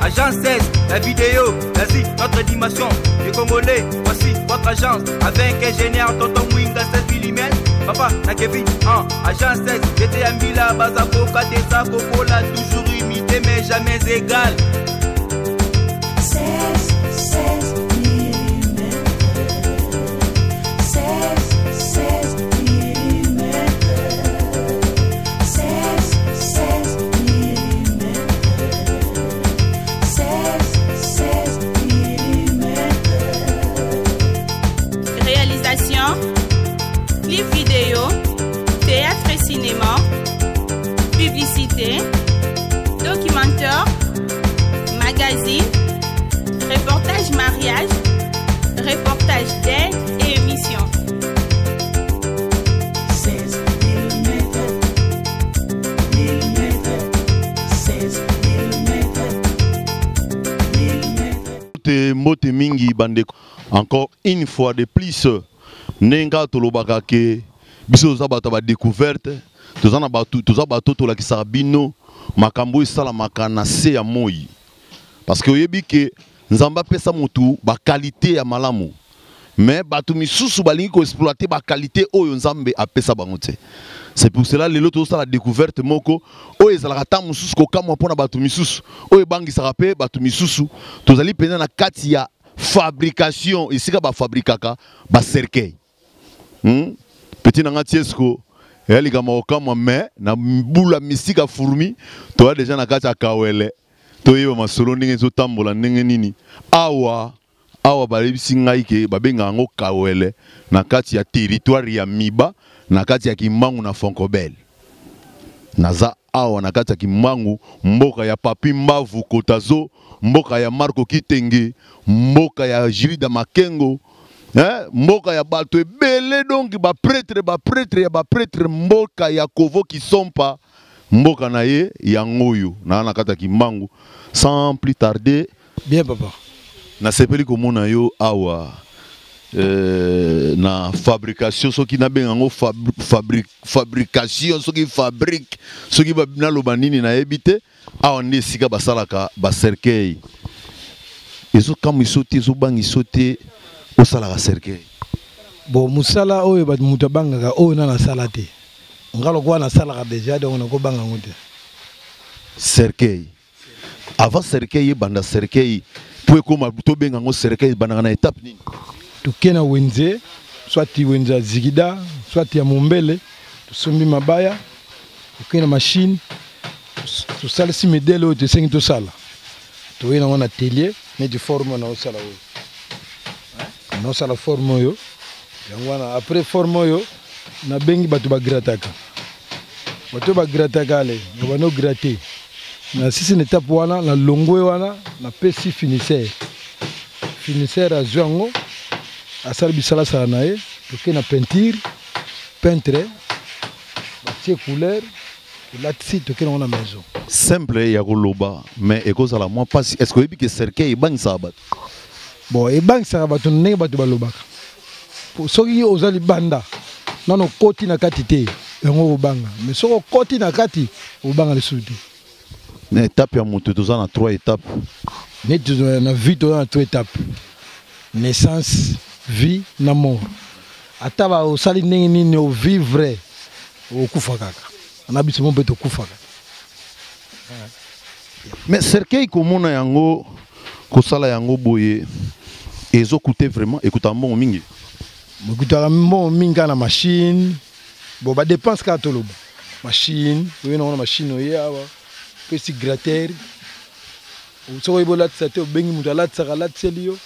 Agence 16, la vidéo, vas-y, notre dimension. Les Congolais, voici votre agence. Avec ingénieur Tonton Mwinga 16 mm. Papa, na Kevin, Agence 16, j'étais à Mila, Bazako, Katesa, Kokola, toujours imité mais jamais égal. 16 mm. 16 mm. 16 mm. 16 mm. Réalisation, clip vidéo, théâtre et cinéma, publicité, documentaire, magazine, reportage mariage, reportage d'aide et émission. 16 mm. 16 mm. Mote mingi bande encore une fois de plus nenga tolobaka ke biso za bato ba découverte tozana bato to la kisabino makambo esala makana se ya moi parce que oyebi ke nzamba pesa mutu ba qualité ya malamu mais bato misusu balingi ko exploiter ba qualité oyo nzambe apesa bango te. C'est pour cela que l'autre la découverte moko oyo ezalaka ta mususu ko kamwa pona bato misusu oyo bangisaka pe bato misusu tozali pena na kati ya fabrication esika ba fabrikaka ba cercueil. Petit nanga tiesko elika maokamwa mais na mbula misika fourmi to déjà na kati ya kawele to yeba masolo ndenge zo tambola ndenge nini awa balebisi ngai ke babenga ngo kawele na kati ya territoire ya Miba na kati ya Kimbangu na Fonkobel naza awa na kati ya Kimbangu mboka ya Papi Mbavu Kotazo mboka ya Marco Kitenge mboka ya Jirida Makengo mboka ya bato ebele donc ba prêtre mboka ya Kovo Kisompa mboka na ye ya ngoyo na kati ya Kimbangu sans plus tarder. Bien papa na sepeli komona yo awa na fabrication soki na bengango fabrication soki fabrique soki na lobanini na ebite awa nde sika basalaka ba cercueil ezo kam isote zo bangi sote o salaka cercueil bon musala oyo ba muta bangaka oyo na sala te ngalo kwa na salaka déjà donc na ko banga ngote cercueil avant cercueil banda cercueil pour comme to bengango cercueil banda na étape nini tukena wenze soit wenza zigida soit ya mombele tusombi mabaya tukena machine tu sala si modèle de 5 to sala to ina wana atelier mais de forme na sala oyo na sala forme oyo yangwana après forme oyo na bengi batu ba grataka ale bano gratter na sisi na étape wana na longwe wana na pesi finisseur a zwango asali bisala sala na ye toke na peinture peintre batie couleur latisi toke na maison simple ya koloba mais ekozala moi pas est-ce que ebi ke cercueil bangisa bato bon ebangisa bato ndenge bato balobaka soki ozali banda nano koti na kati te yango obanga mais soko koti na kati obanga lisusu te na étape ya moto toza na 3 étapes neti na vie toza na 3 étapes naissance vie na mort ataba osali ndenge nini o vivre okufa kaka na biso mo beto kufa kaka mais cercueil komona yango kosala yango boye ezo coûter vraiment écoute mbongo mingi mokutaka mbongo mingi na machine bon ba dépense ka toloba machine oyo na machine oyo awa pesi gratter soko ibola tsate obengi mutu alatsaka latseli yo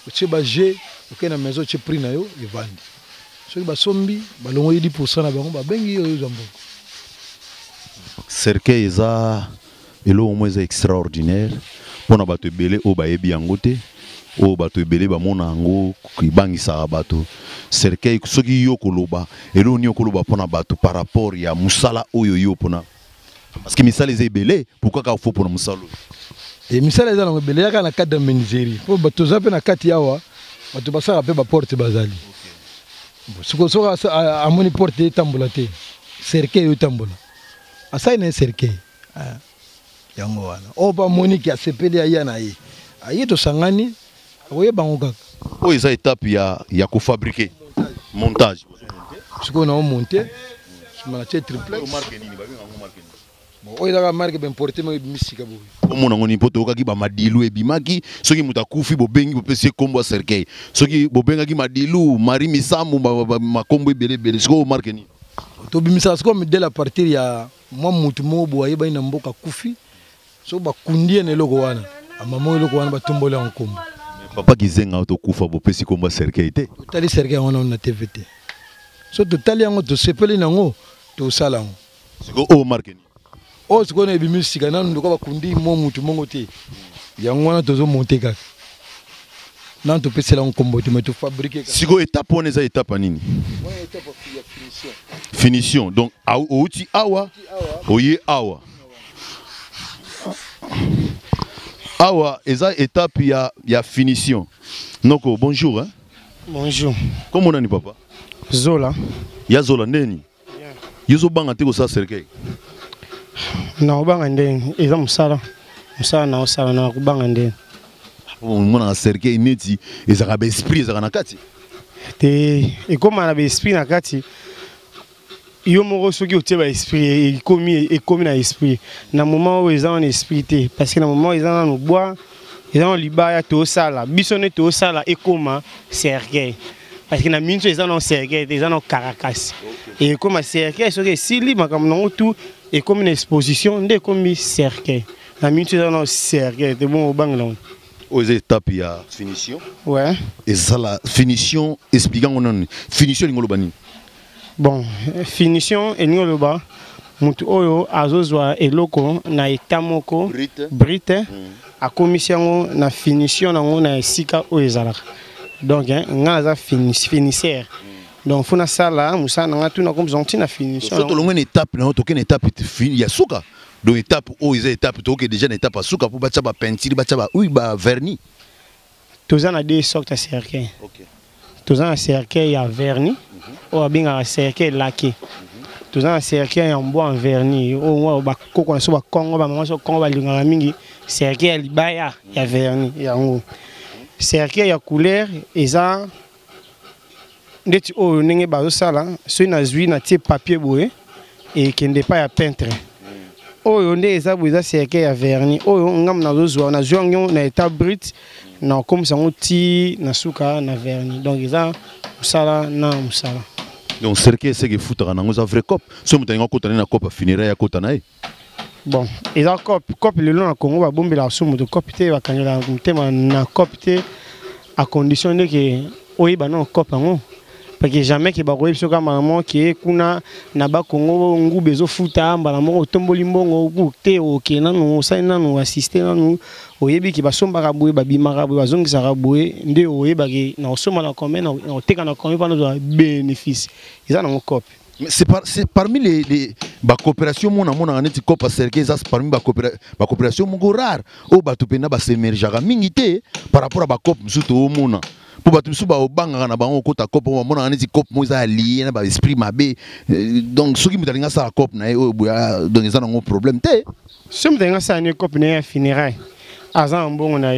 otie ba G oke na maison otie prix na yo evandi soki basombi balongo 10% na bango babengi yo zamboko cercueil eza elo mo eza extraordinaire pona bato ebele o bayebi yango te o bato ebele bamona yango kibangisaka bato cercueil soki yo koloba elo ni okoloba pona bato par rapport ya musala oyo yo pona parce que misala eza ebele pourquoi ka faut pona musala et misala eza na ebele yaka na cadre de menuiserie po bato za pe na kati yawa bato basala pe ba porte bazali soko amoni porte etambola te cercueil etambola asai na cercueil yango wana o ba Monique ya sepeli aya na ye aye to sangani oye bango kaka o eza étape ya ko fabriquer montage siko na monter sima na triplex bon o eza ka marque ben porter me misika bo omona ngoni poto okaki ba madilu ebimaki soki mutakufi bobengi bopesi kombo cercueil soki bobengaki madilu mari misamu makombo ebele siko marque ni to bimisa siko me de la partir ya moi mutu mo bo ayeba ina mboka kufi so ba kundie ne loko wana amamo loko wana batumbole en kombo papa kizenga to kufa bopesi kombo cercueil te tali cercueil wana na TVT so to tali yango to sepeli nango to sala ngo siko o marque ni o siko na ebimisika nanu ndoko bakundi mo mutu mongo te yango wana tozo monter kaka nan to pesela ngo kombo te mais to fabriquer kaka siko étape on eza étape nini wana étape ya finition finition donc outi awa oye awa awa eza étape ya finition noko bonjour hein Bonjour. comment on a ni papa Zola. ya zola ndeni yozo banga te ko sa cercueil Na ubanga ndeni eza musala na osala na kubanga ndeni mona cercueil neti ezaka ba esprit ezaka na kati te ekoma na ba esprit na kati yo moko soki otie ba esprit ekomi na esprit na moment où eza na esprit te parce que na moment eza na no bois eza na libaya to osala biso ne to osala ekoma cercueil parce que na minso eza na cercueil eza na caracas et ekoma cercueil soki esili makambo nango tout ekomi na exposition nde ekomi cercueil na minso eza na cercueil te bon obanga nango o eza étape ya finition ouais eza la finition expliquant on finition ngolo bani bon finition elingi oloba mutu oyo azozwa eloko na eta moko brite akomisi yango na finition nango na esika oyo ezalaka donc nga naza finisseur donc funa sala musala nanga tuna komisa ntina finition so tolongo na étape na tokene étape ya suka donc étape oyo eza étape toke déjà na étape ya suka po batia ba peinture batia ba oui ba vernis toza na deux sortes ya cercueil toza na cercueil ya vernis oyo abengaka cercueil laqué toza na cercueil en bois en vernis oyo bakoko na so bakongo bamama so kongo balingaka mingi cercueil ya libaya ya vernis yango cercueil ya couleur eza ndeti oyo ndenge bazosala soki nazwi na tie papier boye ekende pa ya peintre oyo nde eza boye eza cercueil ya vernis oyo ngam nazozwa nazwi yango na état brut na okomisa yango ti na suka na vernis donc eza mosala na mosala donc cercueil seke efutaka nango eza vrai cope so moto alingi akota na cope afunéraire akota na ye bon eza cope lelo na Congo babombelaka so moto cope te bakangela motema na cope te à condition ndeke oyeba na cope yango parce que jamais que bakoyebi soka maman qui kuna na ba Congo ngube ezofuta mbala moko otomboli mbongo te okena no osali no assister nanu oyebi ki basombaka boye babimaka boye bazongisaka boye nde oyebaki na osoma na combien na oteka na combien pendant bénéfice eza na cope. C'est parmi les coopérations mon neti cope cercueil ça parmi coopération mon rare o batu pena ba s'émerger mingi te par rapport à ba cope musuto o mona pour batu musu ba obanga na bango kota cope mo mona neti cope mo za lié na ba esprit mabe donc soki mutalinga sa cope na o donc ça na problème te so mutalinga sa ni cope na funéraire azan mbongo na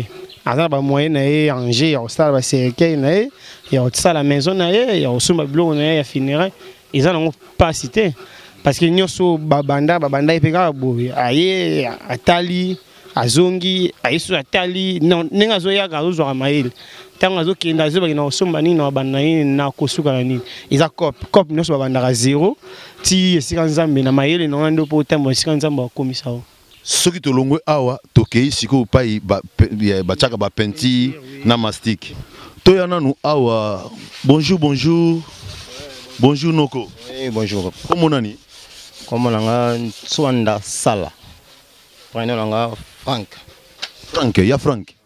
azan ba moyen na e anger ya osala ba cercueil na e ya osala maison na e ya osoma biloko na ya funéraire ils n'ont pas cité parce que nous sommes babanda et pega boy aye atali azongi aye sur atali non nenga zo ya gazo zo amail tango zo kenda zo ba na somba ni na banda ni na kosuka na ni iza cop nous sommes babanda 0 ti esika nzambe na mail no ndo po tembo esika nzambe komisa o soki tolongwe awa tokei siko pai ba chaka ba penti na mastic toya nanu awa bonjour Bonjour Noko. Oui, bonjour. Comment on est? Comment on a Swanda Sala. Prenez on Frank. Frank, il y a Frank.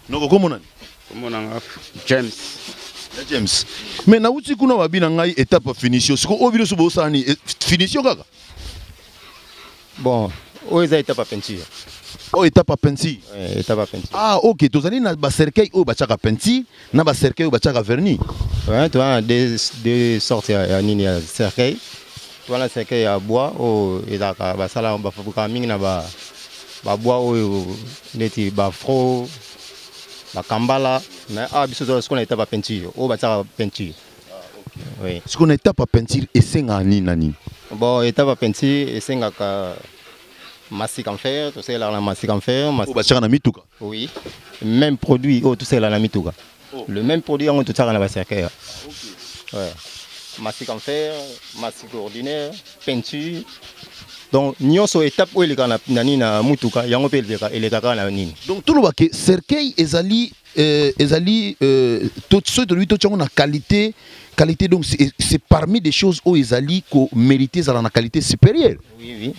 Noko comment on est? Comment on a James. James. Mais na uti kuna wabina ngai étape finition. Siko obilo subo sani finition kaka. Bon, o eza étape peinture. Oh étape peinture. Ouais, étape peinture. Ah OK, tozali na ba cercueil o ba chaka peinture, na ba cercueil o ba chaka vernis. Ouais, tu as deux sortes ya nini ya cercueil. Tu as le cercueil à bois ou il a ba sala ba fabuka mingi na ba bois neti fro kambala mais ce qu'on a étape à peinture peinture. Oui. Ce qu'on a étape à peinture et c'est nani. Bon, étape à peinture et c'est mastic en fer, tout ça là la mastic en fer. Oui. Même produit, tout ça là la mitouka. Le même produit on tout ça dans la cercueil. Ouais. Mastic en fer, mastic ordinaire, peinture. Donc nyonso étape où il kana nani na mutuka yango pe il kaka na nini. Donc tout le baké cercueil ezali tout ce de lui tout na qualité donc c'est parmi des choses où ezali ko mériter za na qualité supérieure. Oui.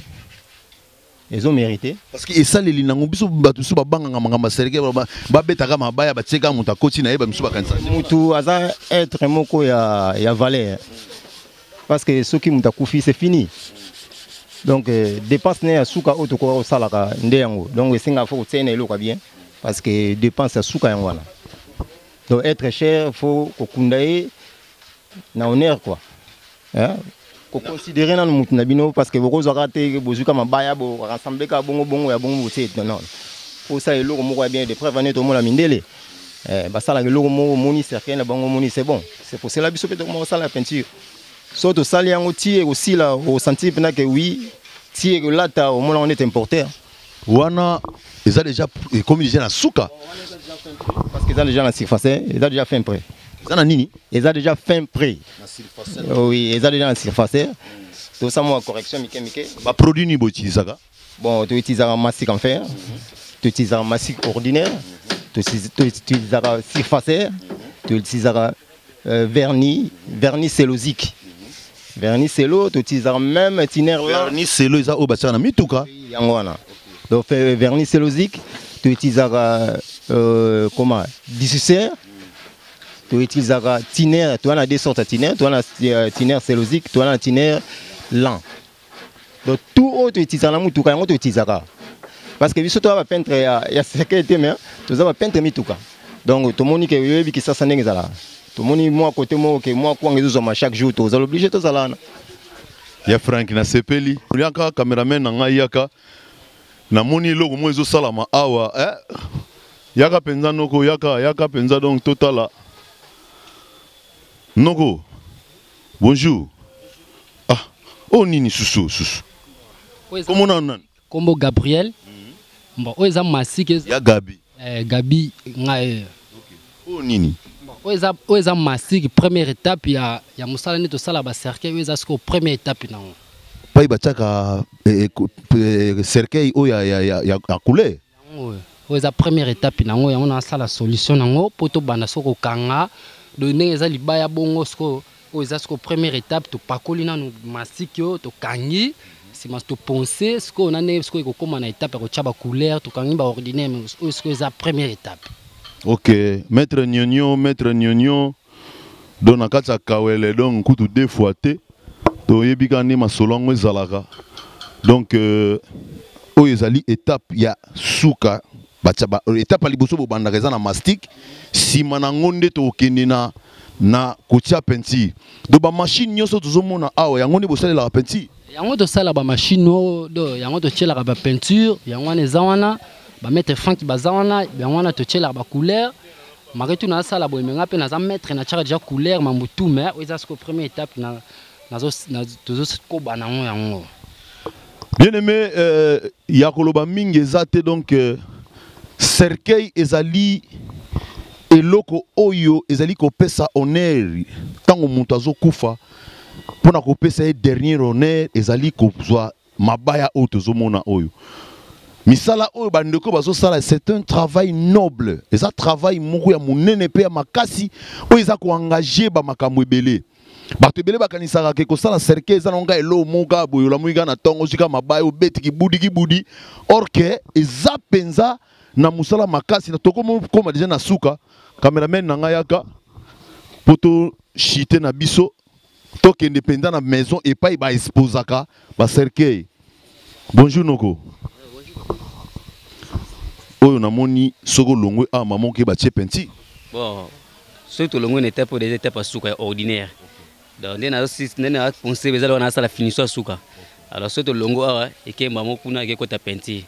Ils ont mérité. Parce que ça les linango biso batu su babanga ngama cercueil ba betaka mabaya ba tseka muta koti na yeba biso ba kanisa. Mutu aza être moko ya valeur. Parce que ce qui muta kufi c'est fini. Donc dépense ne asuka otoko salaka ndeyango. Donc singa faut tsena eloka bien parce que dépense asuka yango wana. Donc être cher faut kokundaye na honneur quoi. Hein? Ko considérer na mutu na bino parce que boko zakate bozuka mabaya bo rassembler ka bongo ya bongo c'est non. Pour ça eloko moko bien de prévenir tout le monde la mindele. Basala eloko moko moni certain na bongo moni c'est bon. C'est pour cela biso peut comment ça la peinture. Surtout ça les angotier aussi là au sentir que oui tirer là ta au moment on est importeur. Wana ils ont déjà comme ils disent na souka parce qu'ils ont déjà la surface, ils ont déjà fait un prêt. Ils ont nini? Ils ont déjà fait un prêt. Oui, ils ont déjà la surface. Tout ça moi correction mike. Ba produit ni bo utiliser ça. Bon, tu utilises un mastic en fer, tu utilises un mastic ordinaire, tu utilises un surface, tu utilises un vernis cellosique. Vernis cello, tu utilises même tiner là. Vernis cello, ils ont bâti na mituka. Donc vernis cellosique, tu utilises comment diffuseur, tu utilises tiner, tu as deux sortes de tiner, tu as tiner cellosique, tu as tiner lent. Donc tout autre tu utilises la mituka, tu utilises parce que si tu vas peindre il y a sécurité mais tu vas peindre mituka. Donc tout le monde qui ça n'est pas là. Tout le monde moi côté moi que moi quand ils chaque jour tu es obligé de ça là. Il y a Frank na sepeli. Il y a un caméraman na yaka. Na moni logo mo ezo salama awa yaka penza noko yaka penza donc totala. Noko. Bonjour. Ah, oh nini susu. Comment on a? Combo Gabriel. Bon, oza masike. Ya Gabi. Gabi ngae. Oh nini? Oza masike première étape ya musala neto sala ba cercueil oza sko première étape nango. Pai bataka cercueil o ya couleur. Oza première étape nango yango na sala solution nango poto banda soko kanga donner eza libaya bongo sko oza sko première étape to pakoli nanu masike yo to kangi. Si mas to penser ce qu'on a né ce qu'on comment na étape ko chaba couleur to kangi ba ordinaire mais ce que la première étape. OK, maître Nyonyo dona kata kawele donc kutu deux fois te to yebika ne masolongo ezalaka. Donc o ezali étape ya suka bataba étape ali boso bo banda reza na mastic si manangonde to okende na kotia peinture. Do ba machine nyoso tozomona awa yango ne bosale la peinture. Yango to sala ba machine do yango to tiela ba peinture yango ne zawana ba mettre franc bazawana yango na to tiela ba couleur maretu na sala bo menga pe na za mettre na tchaka déjà couleur mamutu mais oza ce première étape na tozo ko banango yango. Bien aimé yakoloba mingi ezate donc cercueil ezali eloko oyo ezali ko pesa honneur tango mutu azokufa. Pour na kopesa dernier honneur ezali kozwa mabaya oyo tozomona oyo misala oyo bandeko bazo sala c'est un travail noble eza travail moko ya munene pe ya makasi oyo eza ko engager ba makambo ebele bato ebele bakanisaka ke kosala cercueil eza nonga elo moka boyola muiga na tongo sika mabaya obeti kibudi or que eza penza na musala makasi na toko koma déjà na suka cameraman na ngayaka poto chité na biso donc indépendant na maison et pas ba exposaka ba cercueil. Bonjour Noko. Oyo na moni soko longwe a maman ke ba tie penti. Bon, surtout longwe n'était pas des étapes suka ordinaire. Donc nena penser bezala na sala finition suka. Alors surtout longo a et ke maman kuna ke kota penti.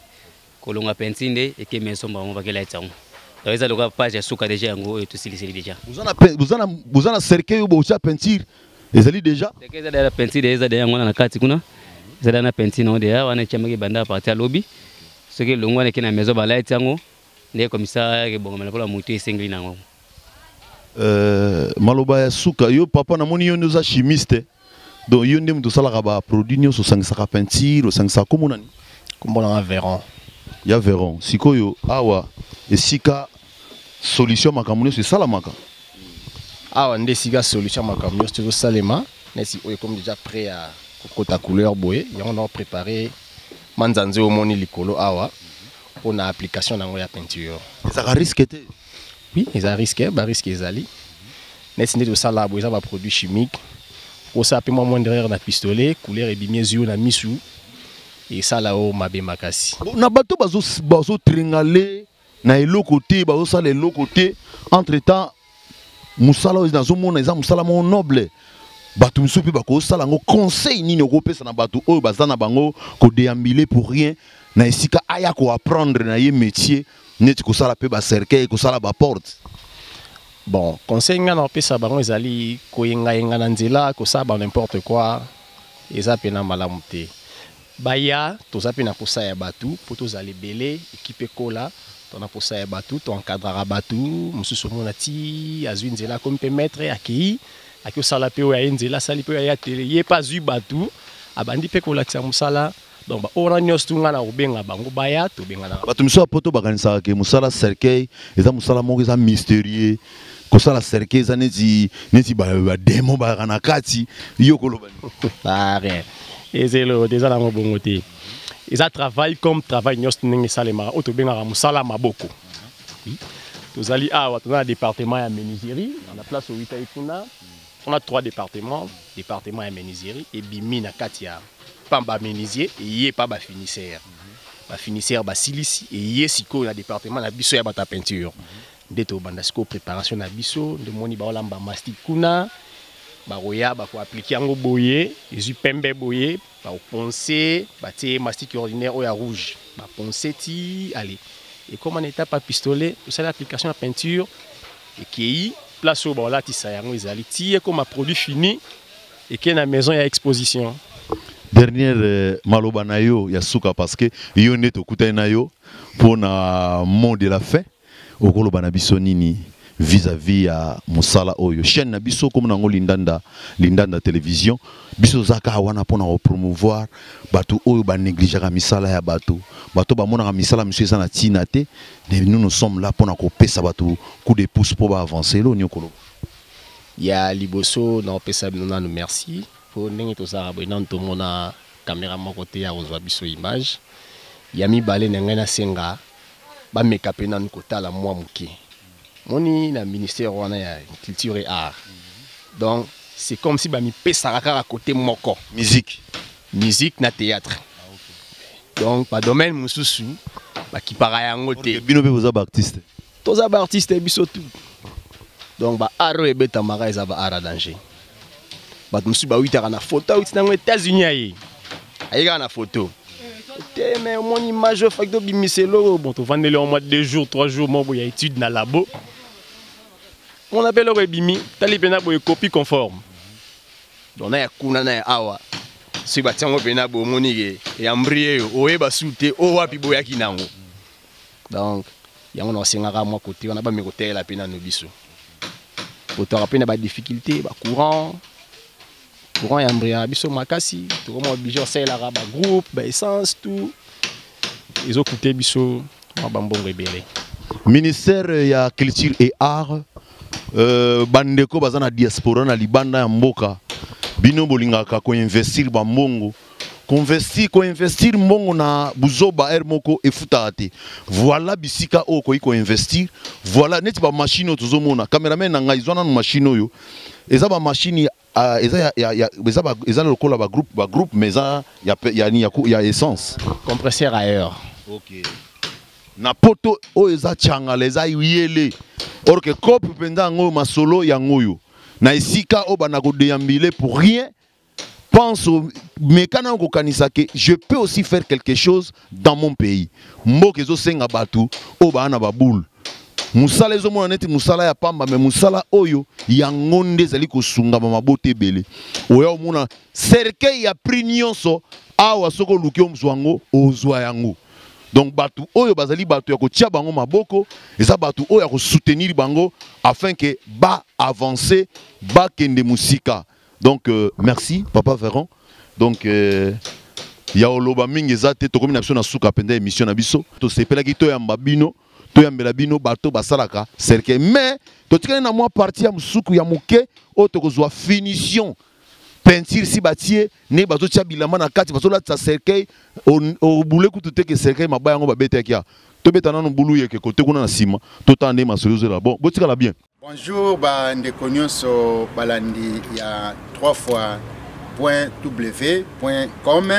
kolonga pensinde et que maison bango bakela etango. Donc ça le page ya suka déjà ngo et tout c'est déjà. Vous en a cercueil ou cha peinture ezali déjà. C'est que ça la peinture déjà derrière ngona na kati kuna. Ça na peinture non derrière wana chamaki banda partir lobby. Ce que longo na kina maison bala etango. Ne comme ça que bon mala la mutu esengli nango. Maloba ya suka yo papa na moni yo ndoza chimiste. Donc yo ndem to sala ba produit nyo so sangisa peinture o sangisa komona ni. Komona na Véron. Ya Véron. Sikoyo awa esika solution makamune c'est ça la maka. Awa nde sika solution makamune c'est tout salema. Nesi oyo comme déjà prêt à kokota couleur boye, ya on a préparé manzanze au moni likolo awa pour na application nango ya peinture. Ça risque te. Oui, ils a risqué, ba risque ezali. Nesi nde to sala boye ça va produit chimique. Pour ça peu moins derrière na pistolet, couleur et bimiezu na misu. Et ça là au mabe makasi. Na bato bazo tringale na eloko te bazo sala eloko te entre-temps musala dans zo mona eza musala mo noble. Bato musupi bako sala ngo conseil nini okopesa na bato oyo bazana bango ko déambuler pour rien na esika aya ko apprendre na ye métier neti ko sala pe ba cercueil ko sala ba porte. Bon, conseil nga na pesa bango ezali ko yenga na nzela ko sala n'importe quoi eza pena malamu te. Baya toza pe na posa ya batu po tozali belé équipe kola tona posa ya batu to encadrera batu mususu mona ti azwi nzela comme pe maître akei aki osala pe oya nzela sali pe ya télé ye pas zu batu abandi pe kola tsa musala donc ba ora nyos tunga na ubenga bango baya to benga na batu miso poto bakanisa ke musala cercueil eza musala moko eza mystérieux kosala cercueil eza neti ba démon ba kana kati yo koloba rien. Et c'est le déjà dans mon bon côté. Ils a travaillé comme travail nyos n'engue salema auto benga musala maboko. Oui. Tous ali a on a un département à menuiserie, on a place au 8 ikuna. On a 3 départements à menuiserie et bimi na katia pamba menuisier et yé pas ba finisseur. Ba finisseur ba silici et yé siko na département na biso ya bata peinture. Ndeto bandasiko préparation na biso de moni ba olamba mastic kuna. Baroya ba ko appliquer yango boye, ezu pembe boye, ba poncer, ba tie mastic ordinaire ou ya rouge, ba poncer ti allez. Et comme on étape à pistolet, c'est l'application à peinture et qui place au bas là ti sa yango ezali ti comme un produit fini et qui est na maison ya exposition. Dernière maloba na yo ya suka parce que yo neto kuta na yo pour na mot de la fin okoloba na biso nini vis-à-vis à Moussala Oyo. Chaîne Nabiso comme nango Lindanda télévision. Biso zaka wana pona promouvoir batu Oyo ba négliger misala ya batu. Batu ba mona misala monsieur sana tinate. Nous sommes là pour ko pesa batu coup de pouce pour avancer lo nyokolo. Ya liboso na pesa nous merci pour ndenge to sara bonan to mona caméra mon côté ya ozwa biso image. Ya mi balé na senga ba mekape nan kotala mwa muke. Moni na ministère wana ya culture et art. Donc c'est comme si ba mi pesaraka à côté moko musique na théâtre. Donc pas domaine mususu ba ki para yango te. Bino be boza ba artiste. Toza ba artiste biso tout. Donc ba aro e beta mara eza ba ara danger. Ba mususu ba 8 na photo out na États-Unis ayi. Ayi na photo. Mais mon image fait que bimiselo bon to vandele en mois 2 jours 3 jours mon boya étude na labo. On appelle le bimi tali pena boy copie conforme. Donc na kuna na awa. Si ba tiango pena bo monige e ambrie o e ba soute o wapi boya kinango. Donc yango na singaka moi côté on a ba me côté la pena no biso. Poto rapena ba difficulté ba courant ya mbria biso makasi to comme obligé c'est la raba groupe ba essence tout ils ont coûté biso bambongo ebele. Ministère ya culture et art bandeko bazana diaspora na libanda ya mboka bino bolingaka ko investir ba mbongo ko investir mbongo na buzoba air moko efuta te voilà bisika o ko investir voilà neti ba machine tozomona cameraman na ngai zwana na machine oyo eza ba machine eza lokola ba groupe mais ya essence compresseur ailleurs. OK na poto o eza changala eza yele or que cop penda ngo masolo ya ngoyo na isika o bana ko déambuler pour rien pense au mécano que je peux aussi faire quelque chose dans mon pays. Mboke zo senga batu o ba na baboul. Musala ezo mona neti musala ya pamba mais musala oyo ya ngonde zali ko sunga mabote bele. Oya mona cercueil ya prix nyonso awa soko luki omzwango ozwa yango. Donc batu oyo bazali batu ya ko tia bango maboko eza batu oyo ya ko soutenir bango afin que ba avancer ba kende musika. Donc merci Papa Véron. Donc ya oloba mingi ezate to komi na biso na suka penda émission na biso to sepela ki to ya mbabino to ya mbelabino bato basalaka cercle mais to tikana na moi partie ya musuku ya muke o to kozwa finition peinture si batie ne bato tia bilama na kati bato la cercle o boule kutu te ke cercle mabaya ngo babete kia to betana no bulu yeke kote kuna na sima to tande masolozo la bon botika la bien. Bonjour ba ndeko nyonso balandi ya 3 fois .w.com.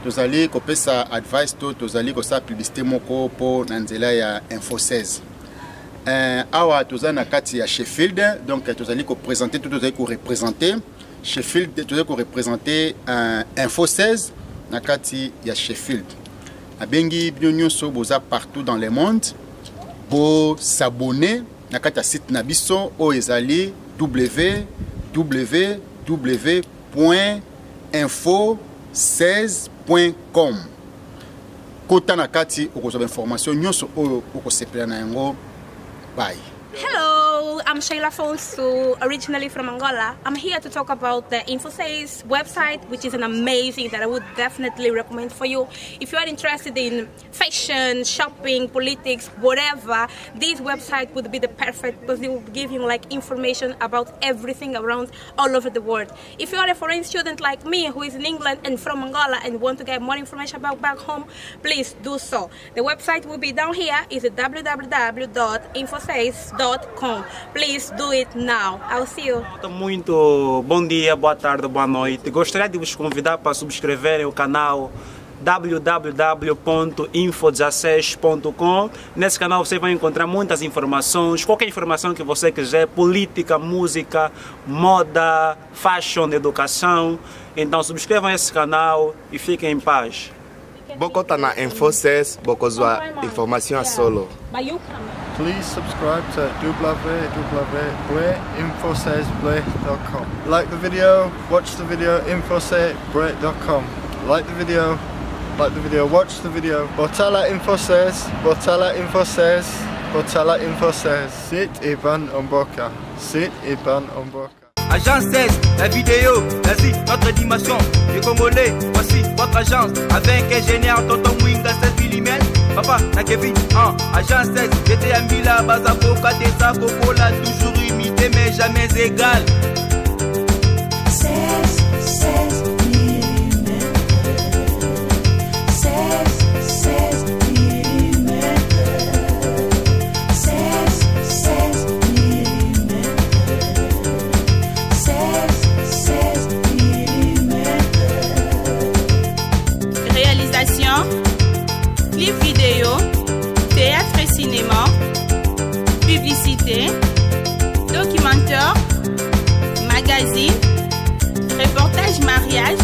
Tozali kopesa advice to tozali kosa publicité moko po nanzela ya Info 16. Awa tozana kati ya Sheffield, donc tozali ko présenter tout tozali ko représenter Sheffield, tozali ko représenter Info 16 na kati ya Sheffield. Abengi bino so boza partout dans le monde, bo s'abonner na kati ya site na biso o ezali www.info16.com. Kota na kati okozwa information nyonso oyo okosepela na yango. Bye. Hello, I'm Sheila Fonsu, originally from Angola. I'm here to talk about the Info6 website, which is an amazing that I would definitely recommend for you. If you are interested in fashion, shopping, politics, whatever, this website would be the perfect because it will give you like information about everything around all over the world. If you are a foreign student like me who is in England and from Angola and want to get more information about back home, please do so. The website will be down here. It's www.info6.com. Please do it now. I'll see you. Muito bom dia, boa tarde, boa noite. Gostaria de vos convidar para subscreverem o canal www.info16.com. Nesse canal você vai encontrar muitas informações, qualquer informação que você quiser, política, música, moda, fashion, educação. Então subscrevam esse canal e fiquem em paz. Bokota na Info6, bokozwa information a solo. Please subscribe to www.info16.com. Like the video, watch the video, info16.com. Like the video, watch the video. Botala Info16, Botala Info16, Botala Info16. Sit Iban Omboka. Sit Iban Omboka. Agence 16, la vidéo, vas-y, notre dimension. Les Congolais, voici votre agence. Avec ingénieur Tonton Mwinga 16 mm. Papa, na Kevin, agence 16. J'étais à Mila, Bazako, Katesa, Kokola, toujours imité mais jamais égal. 16 mm. 16 mm. 16 mm. Réalisation, clip vidéo, théâtre et cinéma, publicité, documentaire, magazine, reportage mariage,